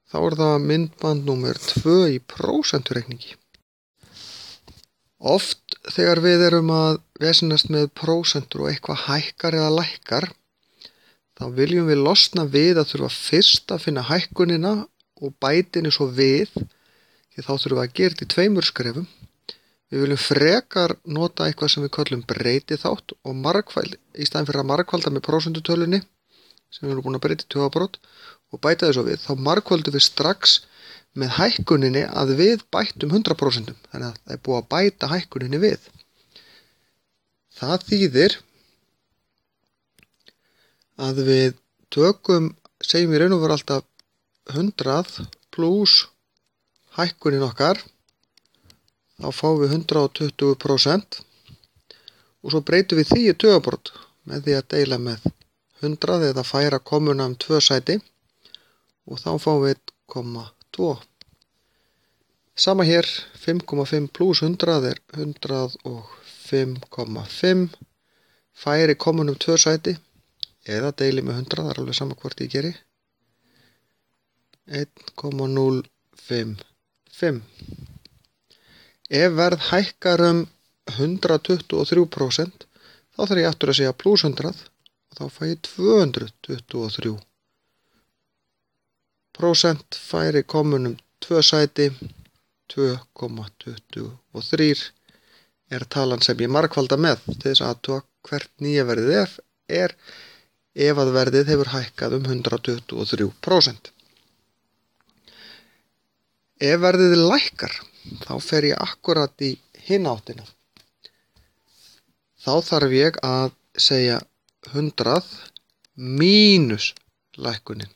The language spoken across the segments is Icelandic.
Þá það myndband númer 2 í prósentureikningi. Oft þegar við erum að vesenast með prósentur og eitthvað hækkar eða lækkar, þá viljum við losna við að þurfa fyrst að finna hækkunina og bæta henni svo við, því þá þurfum við að gera þetta í 2 skrefum. Við viljum frekar nota eitthvað sem við köllum breytiþátt og margfald, í staðinn fyrir að margfalda með prósentutölunni, sem við erum búin að breyta í tugabrot, og bæta þessu við, þá margfaldum við strax með hækkuninni að við bættum 100%. Þannig að það er búið að bæta hækkuninni við. Það þýðir að við tökum, segjum í raun og veru alltaf 100 pluss hækkunin okkar, þá fáum við 120% og svo breytum við því í tugabrot með því að deila með 100 eða færa komuna 2 sæti og þá fáum við 1,2. Sama hér, 5,5 pluss 100 er 105,5, færi komuna 2 sæti eða deili með 100, það er alveg sama hvort ég geri, 1,055. Ef verð hækkar 123%, þá þarf ég aftur að segja pluss 100 og þá fæ ég 223%, færi komunum 2 sæti, 2,23 er talan sem ég margfalda með til þess að athuga hvert nýja verðið er ef að verðið hefur hækkað 123%. Ef verðið lækkar, þá fer ég akkurat í hina áttina. Þá þarf ég að segja 100 mínus lækkunin.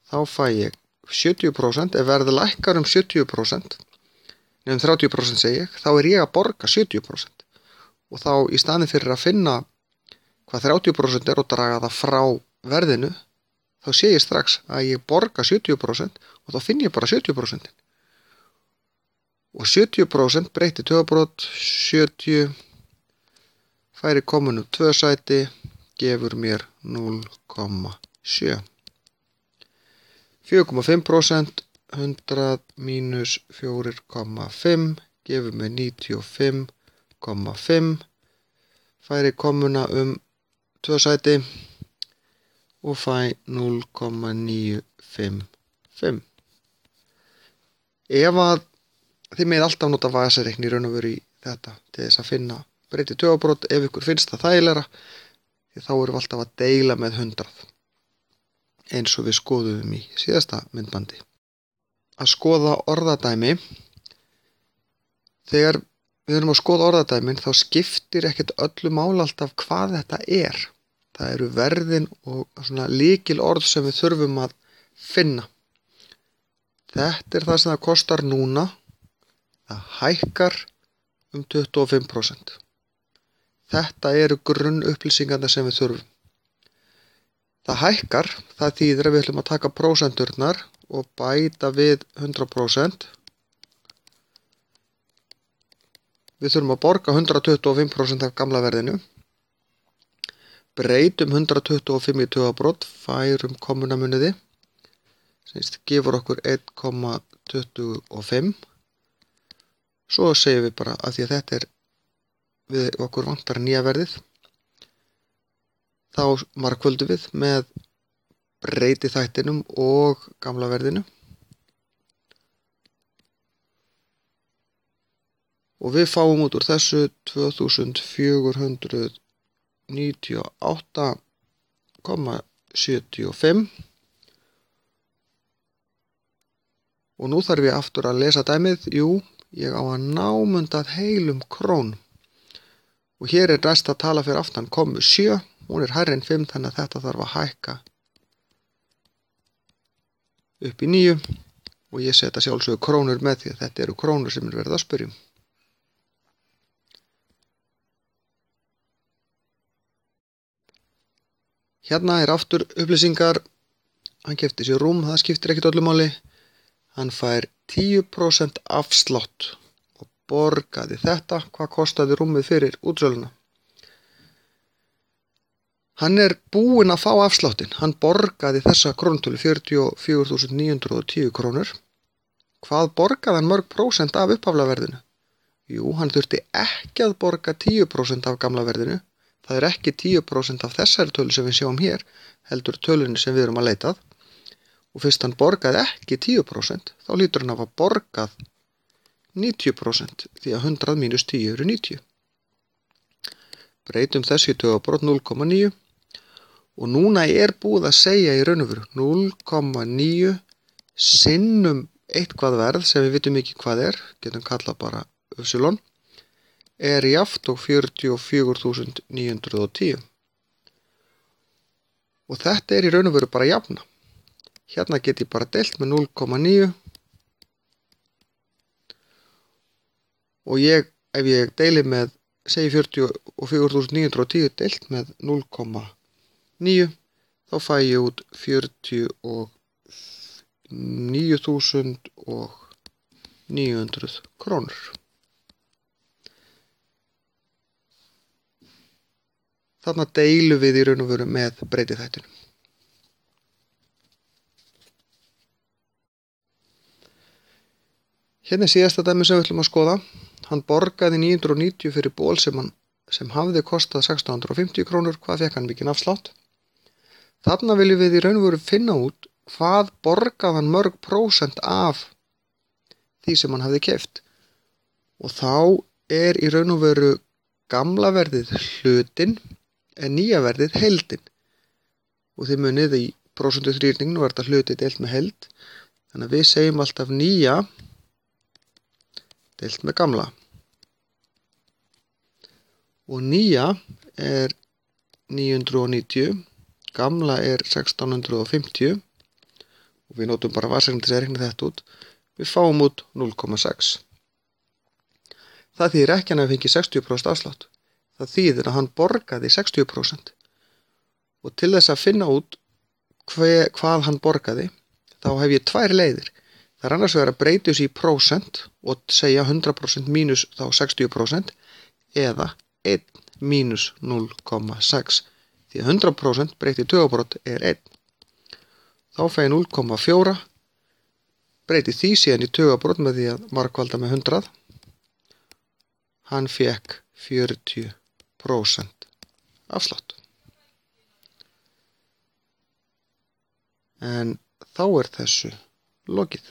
Þá fæ ég 70%, ef verðið lækkar 70%, nefnum 30% segi ég, þá er ég að borga 70%. Og þá í staðinn fyrir að finna hvað 30% er og draga það frá verðinu, þá sé ég strax að ég borga 70% og þá finn ég bara 70%. Og 70% breyti tugabrot, 70 færi komunu 2 sæti, gefur mér 0,7. 4,5%, 100 mínus 4,5 gefur mér 95,5, færi komuna 2 sæti og fæ 0,955. Ef að þið með alltaf nota vasareikni í raun og veru í þetta til þess að finna breyti tugabrot ef ykkur finnst það þægilegra, því þá erum við alltaf að deila með 100 eins og við skoðum í síðasta myndbandi. Að skoða orðadæmi. Þegar við erum að skoða orðadæmin þá skiptir ekkert öllu máli alltaf hvað þetta er. Það eru verðin og svona lykil orð sem við þurfum að finna. Þetta er það sem það kostar núna. Það hækkar 25%. Þetta eru grunnupplýsingarnar sem við þurfum. Það hækkar, það þýðir að við ætlum að taka prósenturnar og bæta við 100%. Við þurfum að borga 125% af gamla verðinu. Breytum 125 í tugabrot, færum komunamuniði, sem gefur okkur 1,25. Svo segjum við bara að því að þetta er við okkur vantar nýja verðið. Þá margföldum við með breytiþættinum og gamla verðinu. Og við fáum út úr þessu 2498,75. Og nú þarf ég aftur að lesa dæmið. Jú, ég á að námundað heilum krónum. Og hér er næsta tala fyrir aftan komu 7. Hún er hærri en 5, þannig að þetta þarf að hækka upp í 9 og ég setja sjálfsögðu krónur með því að þetta eru krónur sem er verið að spyrja. Hérna er aftur upplýsingar. Hann keypti sér rúm, það skiptir ekkert öllu máli. Hann fær 10% afslátt og borgaði þetta. Hvað kostaði rúmið fyrir útsöluna? Hann er búinn að fá afsláttinn. Hann borgaði þessa krónutölu 44.910 krónur. Hvað borgaði hann mörg prósent af upphaflega verðinu? Jú, hann þurfti ekki að borga 10% af gamla verðinu. Það er ekki 10% af þessari tölu sem við sjáum hér, heldur tölunni sem við erum að leitað. Og fyrst hann borgaði ekki 10%, þá hlýtur hann að hafa borgað 90% því að 100 mínus 10 eru 90. Breytum þessu í tugabrot 0,9 og núna er búið að segja í raun og veru 0,9 sinnum eitthvað verð sem við vitum ekki hvað er, getum kallað bara y, er jafnt og 44.910. Og þetta er í raun og veru bara jafna. Hérna get ég bara deilt með 0,9 og ef ég deili með, segi 44.910 deilt með 0,9 þá fæ ég út 49.900 krónur. Þarna deilum við í raun og veru með breytithættinum. Hérna er síðasta dæmi sem við ætlum að skoða. Hann borgaði 990 fyrir ból sem hafði kostað 1650 krónur. Hvað fekk hann mikinn afslátt? Þarna viljum við í raun og veru finna út hvað borgaði hann mörg prósent af því sem hann hafði keypt. Og þá er í raun og veru gamla verðið hlutinn en nýja verðið heildin. Og þið munið í prósentu þrýrningin var þetta hluti deilt með heild. Þannig að við segjum alltaf nýja deilt með gamla. Og nýja er 990, gamla er 1650 og við notum bara vasareikni til að reikna þetta út. Við fáum út 0,6. Það þýðir ekki hann að fengi 60% afslátt. Það þýðir að hann borgaði 60%. Og til þess að finna út hvað hann borgaði, þá hef ég tvær leiðir. Það er annars vegar að breyta þessu í prósent og segja 100% mínus þá 60% eða 1 mínus 0,6. Því að 100% breytt í tugabrot er 1. Þá fæ ég 0,4, breyti því síðan í tugabrot með því að margfalda með 100. Hann fekk 40% afslátt. En þá er þessu lokið.